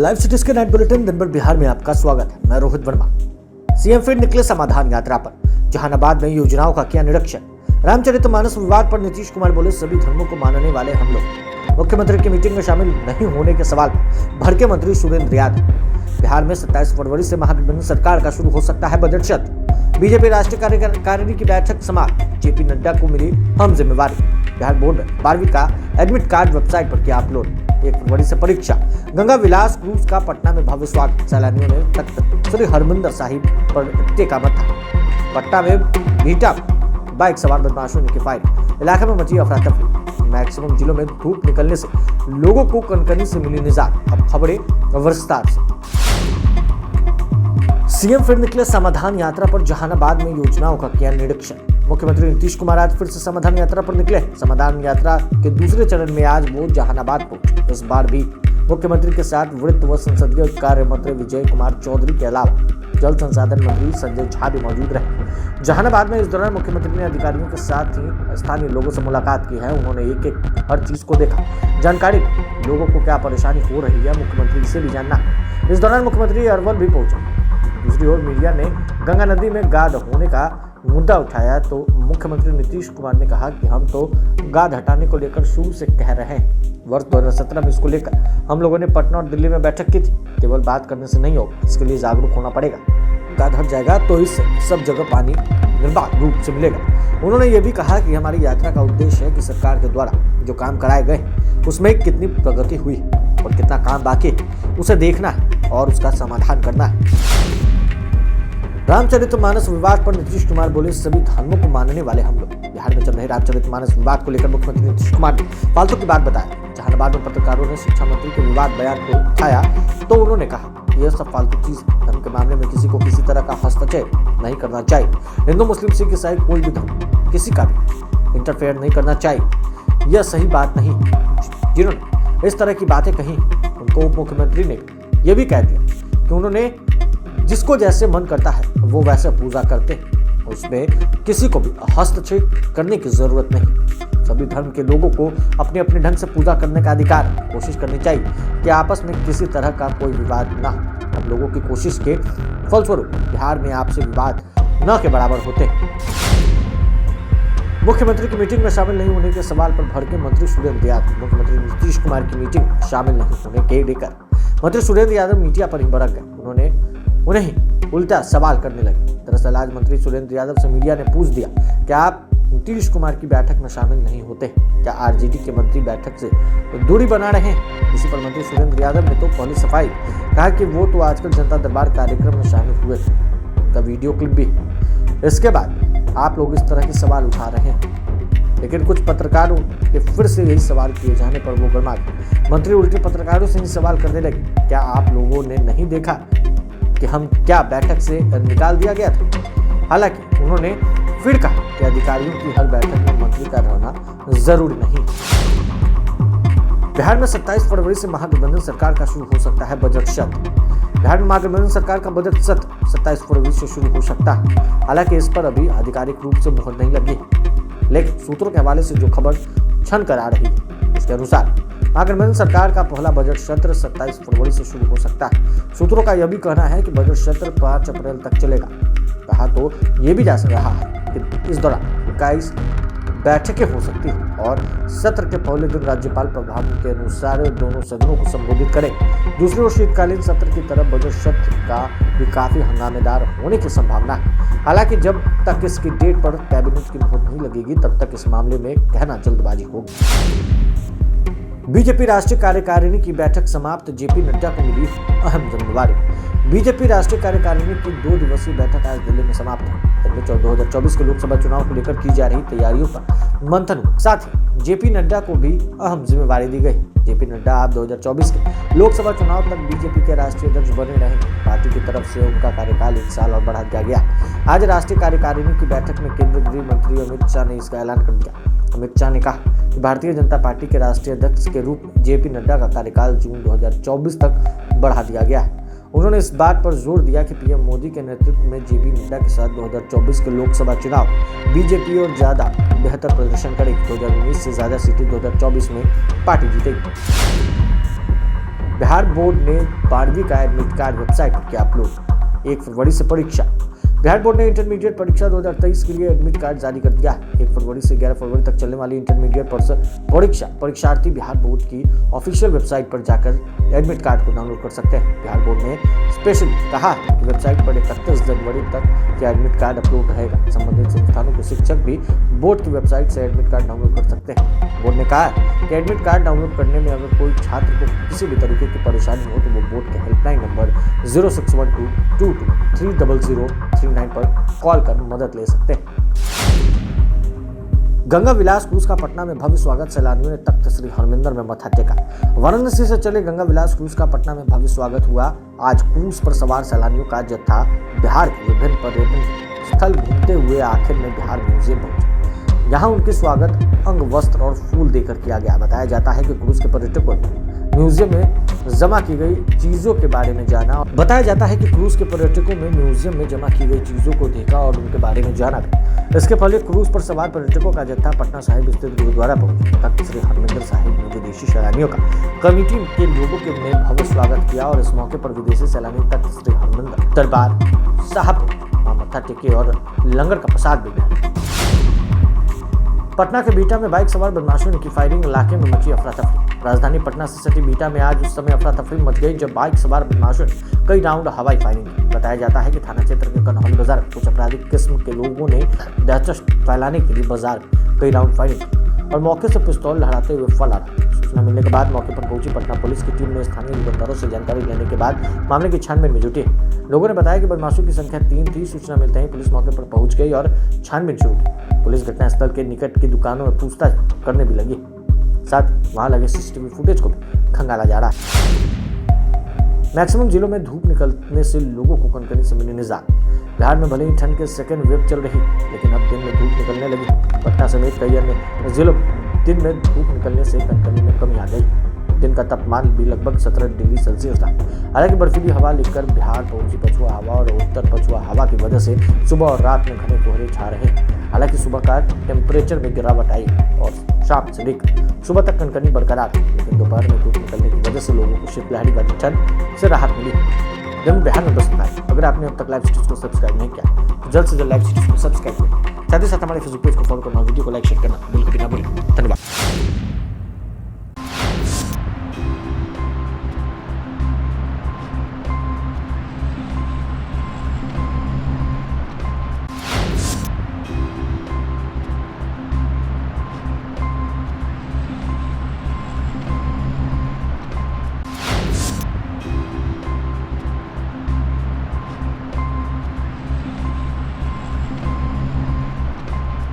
Live cities के night bulletin दिन भर बिहार में आपका स्वागत है। मैं रोहित वर्मा। सीएम फिर निकले समाधान यात्रा पर, जहानाबाद में योजनाओं का किया निरीक्षण। रामचरितमानस विवाद पर नीतीश कुमार बोले सभी धर्मों को मानने वाले हम लोग। मुख्यमंत्री की मीटिंग में शामिल नहीं होने के सवाल पर भड़के मंत्री सुरेंद्र यादव। बिहार में 27 फरवरी से महागठबंधन सरकार का शुरू हो सकता है बजट सत्र। बीजेपी राष्ट्रीय कार्यकारिणी की बैठक समाप्त, जेपी नड्डा को मिली अहम जिम्मेवारी। बिहार बोर्ड ने 12वीं का एडमिट कार्ड वेबसाइट पर किया अपलोड। 1 फरवरी से परीक्षा। गंगा विलास क्रूज का पटना में भव्य स्वागत। सैलानियों ने तख्त श्री हरमंदिर साहिब पर टेका मत्था। पटना में बीटा बाइक सवार बदमाशों ने की फायर। इलाके में मची अफरा तफरी। मैक्सिमम जिलों में धूप निकलने से लोगों को कनकनी से मिली निजात। अब खबरें विस्तार से। सीएम फिर निकले समाधान यात्रा पर, जहानाबाद में योजनाओं का किया निरीक्षण। मुख्यमंत्री नीतीश कुमार आज फिर से समाधान यात्रा पर निकले। समाधान यात्रा के दूसरे चरण में आज वो जहानाबाद पहुंचे। इस बार भी मुख्यमंत्री के साथ वित्त व संसदीय कार्य मंत्री विजय कुमार चौधरी के अलावा जल संसाधन मंत्री संजय झा भी मौजूद रहे। जहानाबाद में इस दौरान मुख्यमंत्री ने अधिकारियों के साथ ही स्थानीय लोगों से मुलाकात की है। उन्होंने एक हर चीज को देखा, जानकारी दी। लोगों को क्या परेशानी हो रही है मुख्यमंत्री से भी जानना। इस दौरान मुख्यमंत्री अरवल भी पहुंचे। दूसरी ओर मीडिया ने गंगा नदी में गाद होने का मुद्दा उठाया तो मुख्यमंत्री नीतीश कुमार ने कहा कि हम तो गाद हटाने को लेकर शुरू से कह रहे हैं। वर्ष 2017 में इसको लेकर हम लोगों ने पटना और दिल्ली में बैठक की थी। केवल बात करने से नहीं होगा, इसके लिए जागरूक होना पड़ेगा। गाद हट जाएगा तो इससे सब जगह पानी निर्बाध रूप से मिलेगा। उन्होंने ये भी कहा कि हमारी यात्रा का उद्देश्य है कि सरकार के द्वारा जो काम कराए गए उसमें कितनी प्रगति हुई और कितना काम बाकी है उसे देखना है और उसका समाधान करना है। रामचरितमानस विवाद पर नीतीश कुमार बोले सभी धर्मों को मानने वाले हम लोग। बिहार में चल रहे रामचरितमानस विवाद को लेकर मुख्यमंत्री नीतीश कुमार ने फालतू की बात बताया। जहानाबाद में पत्रकारों ने शिक्षा मंत्री के विवाद बयान को उठाया तो उन्होंने कहा यह सब फालतू चीज। धर्म के मामले में किसी को किसी तरह का हस्तक्षेप नहीं करना चाहिए। हिंदू मुस्लिम सिख ईसाई कोई भी धर्म किसी का भी इंटरफेयर नहीं करना चाहिए। यह सही बात नहीं। जिन्होंने इस तरह की बातें कही उनको उप मुख्यमंत्री ने यह भी कह दिया कि उन्होंने जिसको जैसे मन करता है वो वैसे पूजा करते हैं, उसमें किसी को भी हस्तक्षेप करने की जरूरत नहीं। सभी धर्म के लोगों को अपने अपने ढंग से पूजा करने का अधिकार है। कोशिश करनी चाहिए कि आपस में किसी तरह का कोई विवाद ना हो। हम लोगों की कोशिश के फलस्वरूप बिहार में आपसी विवाद न के बराबर होते हैं। मुख्यमंत्री की मीटिंग में शामिल नहीं होने के सवाल पर भड़के मंत्री सुरेंद्र यादव। मुख्यमंत्री नीतीश कुमार की मीटिंग में शामिल नहीं होने के लेकर मंत्री सुरेंद्र यादव मीडिया पर ही भड़क गए। उन्होंने उन्हें ही उल्टा सवाल करने लगे। दरअसल आज मंत्री सुरेंद्र यादव से मीडिया ने पूछ दिया क्या आप नीतीश कुमार की बैठक में शामिल नहीं होते? क्या आरजेडी के मंत्री बैठक से दूरी बना रहे हैं? इसी पर मंत्री सुरेंद्र यादव ने तो पहली सफाई कहा कि वो तो आजकल जनता दरबार कार्यक्रम में शामिल हुए थे, उनका वीडियो क्लिप भी। इसके बाद आप लोग इस तरह के सवाल उठा रहे हैं। लेकिन कुछ पत्रकारों के फिर से यही सवाल किए जाने पर वो गर्मा गए। मंत्री उल्टे पत्रकारों से ही सवाल करने लगे, क्या आप लोगों ने नहीं देखा कि हम क्या बैठक से निकाल दिया गया था? हालांकि उन्होंने फिर कहा कि अधिकारियों की हर बैठक में मंत्री का रहना जरूरी नहीं। बिहार में 27 फरवरी से महागठबंधन सरकार का शुरू हो सकता है बजट सत्र। बिहार में महागठबंधन सरकार का बजट सत्र 27 फरवरी से शुरू हो सकता है। हालांकि इस पर अभी आधिकारिक रूप से मुहर नहीं लगी है, लेकिन सूत्रों के हवाले से जो खबर छन कर आ रही है उसके अनुसार महागठबंधन सरकार का पहला बजट सत्र 27 फरवरी से शुरू हो सकता है। सूत्रों का यह भी कहना है कि बजट सत्र 5 अप्रैल तक चलेगा। कहा तो यह भी जा रहा है कि इस दौरान 21 बैठकें हो सकती हैं और सत्र के पहले दिन राज्यपाल प्रभाव के अनुसार दोनों सदनों को संबोधित करें। दूसरी ओर शीतकालीन सत्र की तरफ बजट सत्र का भी काफी हंगामेदार होने की संभावना है। हालांकि जब तक इसकी डेट पर कैबिनेट की मुहर नहीं लगेगी तब तक इस मामले में कहना जल्दबाजी होगी। बीजेपी राष्ट्रीय कार्यकारिणी की बैठक समाप्त, जेपी नड्डा को मिली अहम जिम्मेवारी। बीजेपी राष्ट्रीय कार्यकारिणी की 2 दिवसीय बैठक आज दिल्ली में समाप्त है। इनमें 2024 के लोकसभा चुनाव को लेकर की जा रही तैयारियों पर मंथन हुआ। साथ ही जेपी नड्डा को भी अहम जिम्मेवारी दी गई। जेपी नड्डा अब 2024 के लोकसभा चुनाव तक बीजेपी के राष्ट्रीय अध्यक्ष बने रहेंगे। पार्टी की तरफ से उनका कार्यकाल 1 साल और बढ़ा दिया गया। आज राष्ट्रीय कार्यकारिणी की बैठक में केंद्रीय गृह मंत्री अमित शाह ने इसका ऐलान कर दिया। अमित शाह ने कहा कि भारतीय जनता पार्टी के राष्ट्रीय अध्यक्ष के रूप में जेपी नड्डा का कार्यकाल जून 2024 तक बढ़ा दिया गया है। उन्होंने इस बात पर जोर दिया कि पीएम मोदी के नेतृत्व में जेपी नड्डा के साथ 2024 के लोकसभा चुनाव बीजेपी और ज्यादा बेहतर प्रदर्शन करेगी। 2019 से ज्यादा सीटें 2024 में पार्टी जीतेगी। बिहार बोर्ड ने 12वीं का एडमिट कार्ड वेबसाइट पर किया अपलोड। 1 फरवरी से परीक्षा। बिहार बोर्ड ने इंटरमीडिएट परीक्षा 2023 के लिए एडमिट कार्ड जारी कर दिया। 1 फरवरी से 11 फरवरी तक चलने वाली इंटरमीडिएट परीक्षार्थी बिहार बोर्ड की ऑफिशियल वेबसाइट पर जाकर एडमिट कार्ड को डाउनलोड कर सकते हैं। बिहार बोर्ड ने स्पेशल कहा कि वेबसाइट पर 31 जनवरी तक के एडमिट कार्ड अपलोड रहेगा। संबंधित संस्थानों के शिक्षक भी बोर्ड की वेबसाइट से एडमिट कार्ड डाउनलोड कर सकते हैं। बोर्ड ने कहा कि एडमिट कार्ड डाउनलोड करने में अगर कोई छात्र को किसी भी तरीके की परेशानी हो तो वो बोर्ड के हेल्पलाइन नंबर 0612230039 पर कॉल कर मदद ले सकते हैं। गंगा विलास क्रूज का पटना में भव्य स्वागत। सैलानियों ने तख्त श्री हरमिंदर में मत्था टेका। वाराणसी से चले गंगा विलास क्रूज का पटना में भव्य स्वागत हुआ। आज क्रूज पर सवार सैलानियों का जत्था बिहार के विभिन्न पर्यटन स्थल घूमते हुए आखिर में बिहार म्यूजियम पहुंचे। यहाँ उनके स्वागत अंग वस्त्र और फूल देकर किया गया। बताया जाता है कि क्रूज के पर्यटकों ने म्यूजियम में जमा की गई चीजों के बारे में जाना। बताया जाता है कि क्रूज के पर्यटकों में म्यूजियम में जमा की गई चीजों को देखा और उनके बारे में जाना भी। इसके पहले क्रूज पर सवार पर्यटकों का जत्था पटना साहिब स्थित गुरुद्वारा पहुंचा। तख्त श्री हरमिंदर साहिब में विदेशी सैलानियों का कमेटी के लोगों के ने भव्य स्वागत किया और इस मौके पर विदेशी सैलानी तख्त श्री हरमिंदर दरबार साहब मत्था टेके और लंगर का प्रसाद भी लिया। पटना के बीटा में बाइक सवार बदमाशों ने की फायरिंग। इलाके में मची अफरा तफरी। राजधानी पटना से सटी बीटा में आज उस समय अफरा तफरी मच गई जब बाइक सवार बदमाशों ने कई राउंड हवाई फायरिंग की। बताया जाता है कि थाना क्षेत्र के कन्हौली बाजार कुछ आपराधिक किस्म के लोगों ने दहशत फैलाने के लिए बाजार में कई राउंड फायरिंग की और मौके से पिस्तौल लहराते हुए फरार। सूचना मिलने के बाद मौके पर पहुंची पटना पुलिस की टीम ने स्थानीय दुकानदारों से जानकारी लेने के बाद मामले की छानबीन में जुटी। लोगों ने बताया कि बदमाशों की संख्या 3 थी। सूचना मिलते ही पुलिस मौके पर पहुंच गई और छानबीन शुरू की। पुलिस घटनास्थल के निकट की दुकानों में पूछताछ करने भी लगी। साथ वहां लगे सीसीटीवी फुटेज को भी खंगाला जा रहा है। मैक्सिमम जिलों में धूप निकलने से लोगों को कनकनी से मिली निजात। बिहार में भले ही ठंड के सेकेंड वेव चल रही लेकिन अब दिन में धूप निकलने लगी। पटना समेत कई अन्य जिलों दिन में धूप निकलने से कनकनी में कमी आ गई। दिन का तापमान भी लगभग 17 डिग्री सेल्सियस रहा। हालांकि बर्फीली हवा लेकर बिहार पहुंची पछुआ हवा और उत्तर पछुआ हवा की वजह से सुबह और रात में घने कोहरे छा रहे हैं। हालांकि सुबह का टेम्परेचर में गिरावट आई और शाम से लेकर सुबह तक कनकनी बरकरार थी, लेकिन दोपहर में धूप निकलने की वजह से लोगों को शीतलहरी वाली ठंड से राहत मिली। जब बिहार में 10 मिनट। अगर आपने अब तक लाइव सिटीज को सब्सक्राइब नहीं किया तो जल्द से जल्द लाइव सिटीज को सब्सक्राइब करें। साथ ही साथ हमारे फेसबुक पेज को फॉलो करना, वीडियो को लाइक शेयर करना बिल्कुल भी ना भूलें। धन्यवाद।